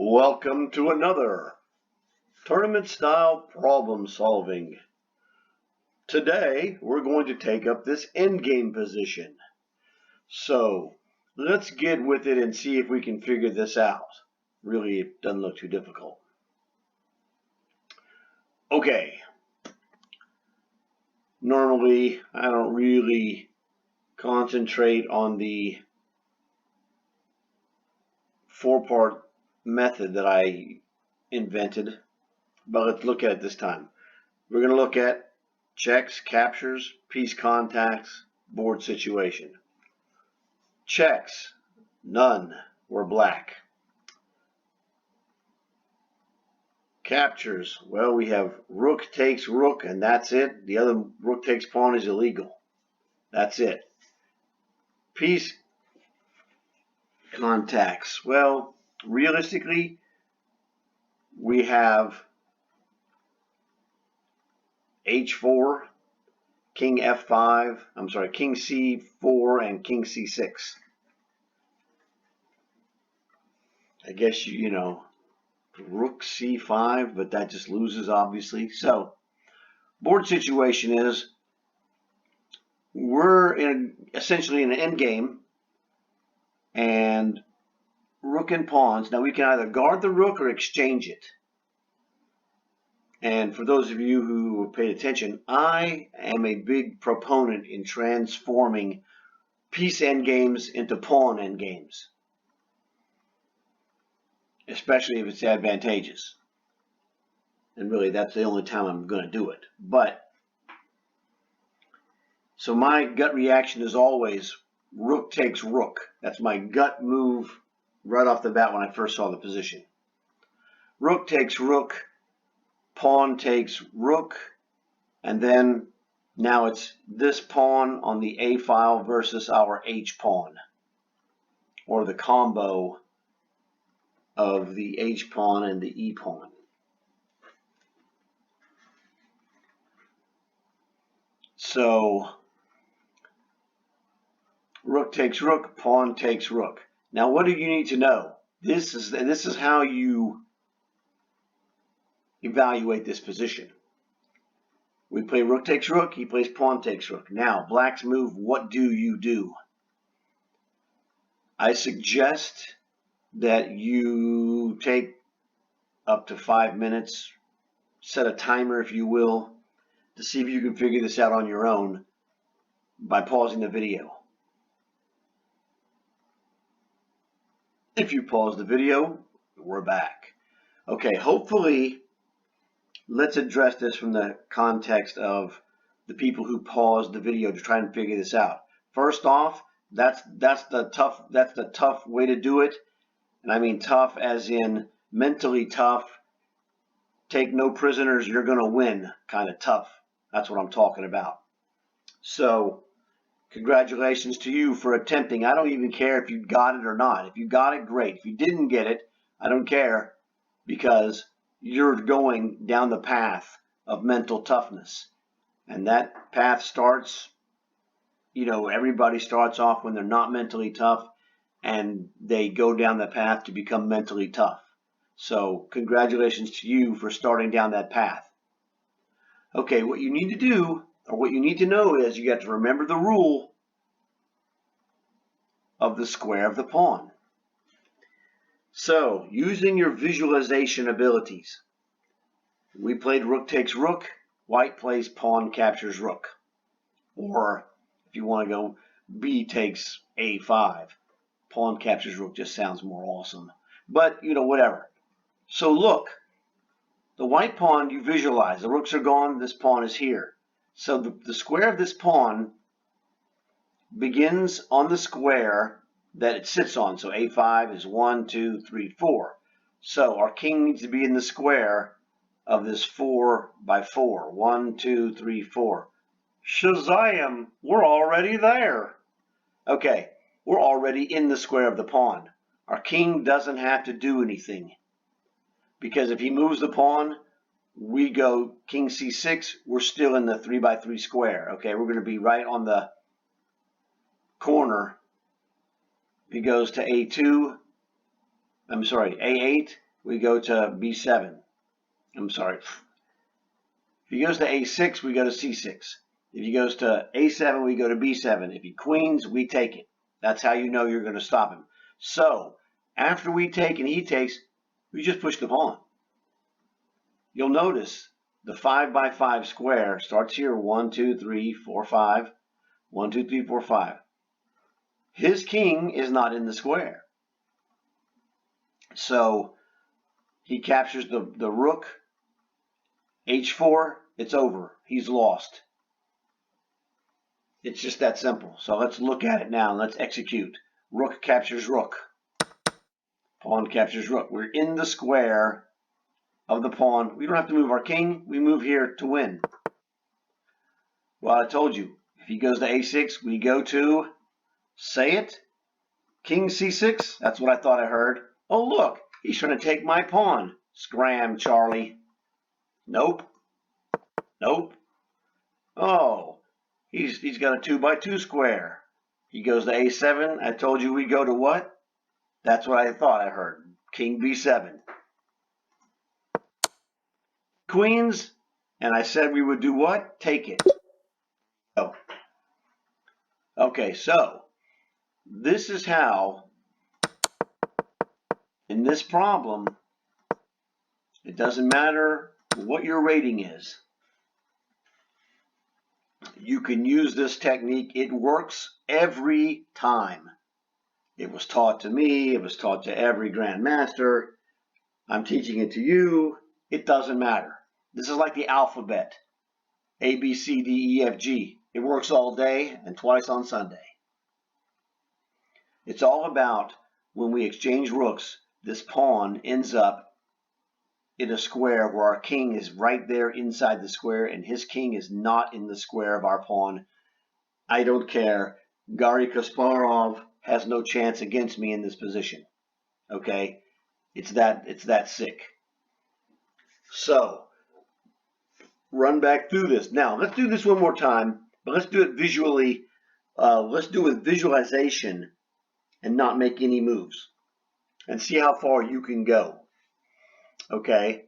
Welcome to another tournament-style problem solving. Today, we're going to take up this endgame position. So, let's get with it and see if we can figure this out. Really, it doesn't look too difficult. Okay. Normally, I don't really concentrate on the four-part method that I invented, but let's look at it this time. We're going to look at checks, captures, piece contacts, board situation. Checks, none, were black. Captures, well, we have rook takes rook, and that's it. The other rook takes pawn is illegal. That's it. Piece contacts, well, realistically, we have h4, king f5, king c4, and king c6. I guess you know, rook c5, but that just loses, obviously. So, board situation is we're essentially in an endgame, and rook and pawns. Now we can either guard the rook or exchange it. And for those of you who paid attention, I am a big proponent in transforming piece endgames into pawn endgames, especially if it's advantageous. And really, that's the only time I'm going to do it. But, so my gut reaction is always rook takes rook. That's my gut move right off the bat when I first saw the position. Rook takes rook, pawn takes rook, and then now it's this pawn on the A file versus our H pawn, or the combo of the H pawn and the E pawn. So rook takes rook, pawn takes rook. Now what do you need to know? This is how you evaluate this position. We play rook takes rook, he plays pawn takes rook. Now, black's move, what do you do? I suggest that you take up to 5 minutes, set a timer if you will, to see if you can figure this out on your own by pausing the video. If you pause the video, we're back. Okay, hopefully, let's address this from the context of the people who paused the video to try and figure this out. First off, that's the tough way to do it, and I mean tough as in mentally tough. Take no prisoners, you're going to win kind of tough. That's what I'm talking about. So, congratulations to you for attempting. I don't even care if you got it or not. If you got it, great. If you didn't get it, I don't care, because you're going down the path of mental toughness. And that path starts, you know, everybody starts off when they're not mentally tough, and they go down the path to become mentally tough. So congratulations to you for starting down that path. Okay, what you need to do, or what you need to know, is you got to remember the rule of the square of the pawn. So, using your visualization abilities, we played rook takes rook, white plays pawn captures rook. Or, if you want to go, B takes A5. Pawn captures rook just sounds more awesome. But, you know, whatever. So look, the white pawn, you visualize, the rooks are gone, this pawn is here. So the square of this pawn begins on the square that it sits on. So A5 is 1, 2, 3, 4. So our king needs to be in the square of this 4 by 4. 1, 2, 3, 4. Shazam! We're already there. Okay, we're already in the square of the pawn. Our king doesn't have to do anything, because if he moves the pawn, we go king c6, we're still in the 3 by 3 square. Okay, we're going to be right on the corner. If he goes to A2, A8, we go to B7. I'm sorry. If he goes to A6, we go to C6. If he goes to A7, we go to B7. If he queens, we take it. That's how you know you're going to stop him. So, after we take and he takes, we just push the pawn. You'll notice the 5x5 square starts here 1, 2, 3, 4, 5. 1, 2, 3, 4, 5. His king is not in the square. So he captures the rook, H4, it's over. He's lost. It's just that simple. So let's look at it now and let's execute. Rook captures rook. Pawn captures rook. We're in the square of the pawn. We don't have to move our king. We move here to win. Well, I told you, if he goes to A6, we go to, say it, King C6. That's what I thought I heard. Oh, look, he's trying to take my pawn. Scram, Charlie. Nope. Nope. Oh, he's got a 2x2 square. He goes to A7. I told you we go to what? That's what I thought I heard. King B7. Queens, and I said we would do what? Take it. Oh. Okay, so this is how, in this problem, it doesn't matter what your rating is. You can use this technique. It works every time. It was taught to me. It was taught to every grandmaster. I'm teaching it to you. It doesn't matter. This is like the alphabet. A, B, C, D, E, F, G. It works all day and twice on Sunday. It's all about when we exchange rooks, this pawn ends up in a square where our king is right there inside the square and his king is not in the square of our pawn. I don't care. Garry Kasparov has no chance against me in this position. Okay? It's that sick. So, run back through this. Now, let's do this one more time, but let's do it visually. Let's do it with visualization and not make any moves. And see how far you can go. Okay?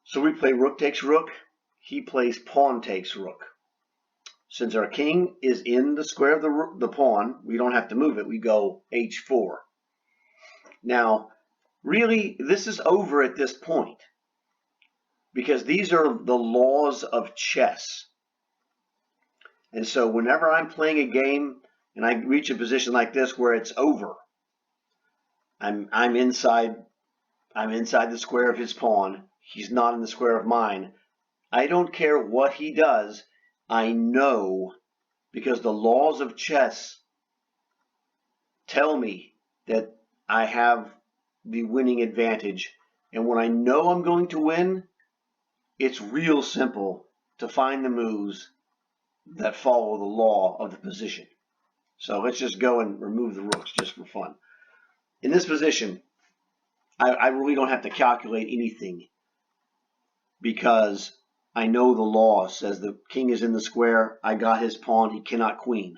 So we play rook takes rook. He plays pawn takes rook. Since our king is in the square of the pawn, we don't have to move it. We go H4. Now, really, this is over at this point because these are the laws of chess. And so whenever I'm playing a game and I reach a position like this where it's over, I'm inside the square of his pawn. He's not in the square of mine. I don't care what he does. I know, because the laws of chess tell me that I have the winning advantage. And when I know I'm going to win, it's real simple to find the moves that follow the law of the position. So let's just go and remove the rooks just for fun. In this position, I really don't have to calculate anything because I know the law says the king is in the square. I got his pawn. He cannot queen.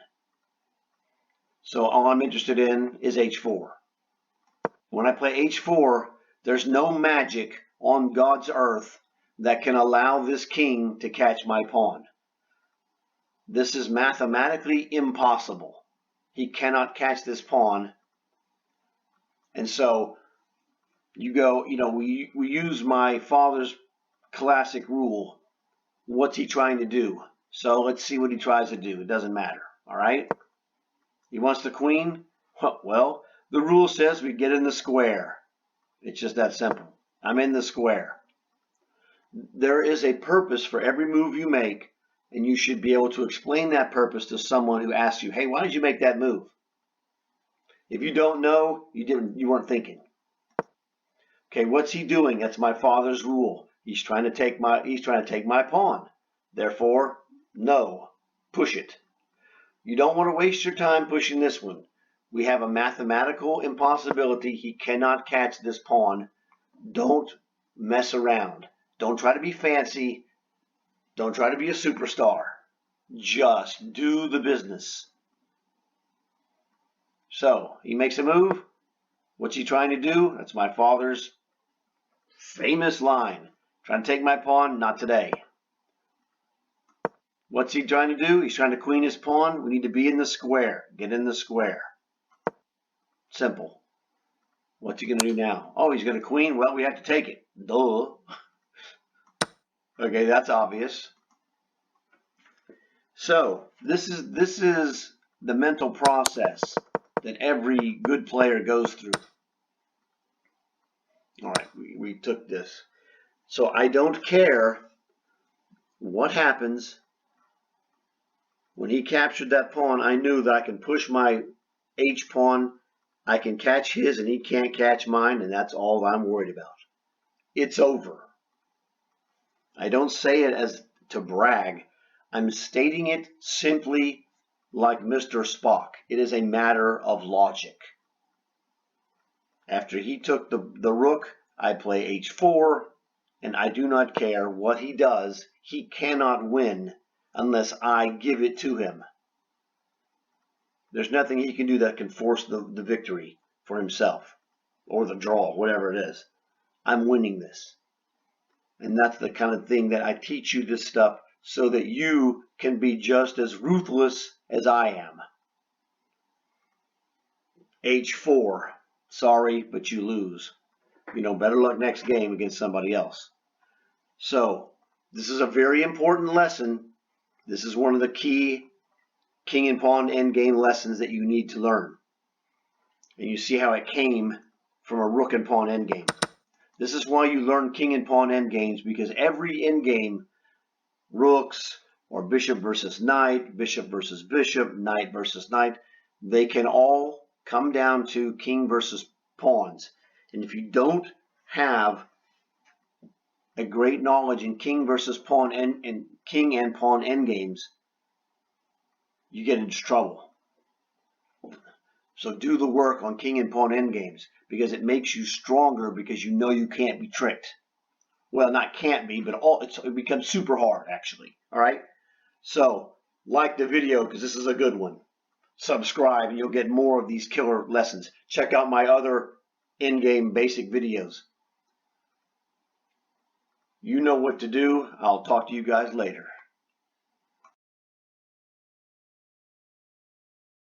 So all I'm interested in is H4. When I play H4, there's no magic on God's earth that can allow this king to catch my pawn. This is mathematically impossible. He cannot catch this pawn. And so you go, we use my father's classic rule. What's he trying to do? So let's see what he tries to do. It doesn't matter. All right? He wants the queen. Well, the rule says we get in the square. It's just that simple. I'm in the square. There is a purpose for every move you make, and you should be able to explain that purpose to someone who asks you, hey, why did you make that move? If you don't know, you weren't thinking. Okay, what's he doing? That's my father's rule. He's trying to take my pawn. Therefore, no. Push it. You don't want to waste your time pushing this one. We have a mathematical impossibility. He cannot catch this pawn. Don't mess around. Don't try to be fancy. Don't try to be a superstar. Just do the business. So, he makes a move. What's he trying to do? That's my father's Famous line. Trying to take my pawn? Not today. What's he trying to do? He's trying to queen his pawn. We need to be in the square. Get in the square. Simple. What's he going to do now? Oh, he's going to queen? Well, we have to take it. Duh. Okay, that's obvious. So this is the mental process that every good player goes through. All right, we took this. So I don't care what happens. When he captured that pawn, I knew that I can push my H pawn. I can catch his and he can't catch mine, and that's all I'm worried about. It's over. I don't say it as to brag. I'm stating it simply like Mr. Spock. It is a matter of logic. After he took the rook, I play h4, and I do not care what he does. He cannot win unless I give it to him. There's nothing he can do that can force the victory for himself, or the draw, whatever it is. I'm winning this. And that's the kind of thing that I teach you this stuff so that you can be just as ruthless as I am. h4. Sorry, but you lose. Better luck next game against somebody else. So, this is a very important lesson. This is one of the key king and pawn endgame lessons that you need to learn. And you see how it came from a rook and pawn endgame. This is why you learn king and pawn endgames, because every endgame, rooks or bishop versus knight, bishop versus bishop, knight versus knight, they can all come down to king versus pawns. And if you don't have a great knowledge in king versus pawn and king and pawn endgames, you get into trouble. So do the work on king and pawn endgames, because it makes you stronger, because you know you can't be tricked. Well, not can't be, but it becomes super hard, actually. All right? So, like the video, because this is a good one. Subscribe, and you'll get more of these killer lessons. Check out my other in-game basic videos. You know what to do. I'll talk to you guys later.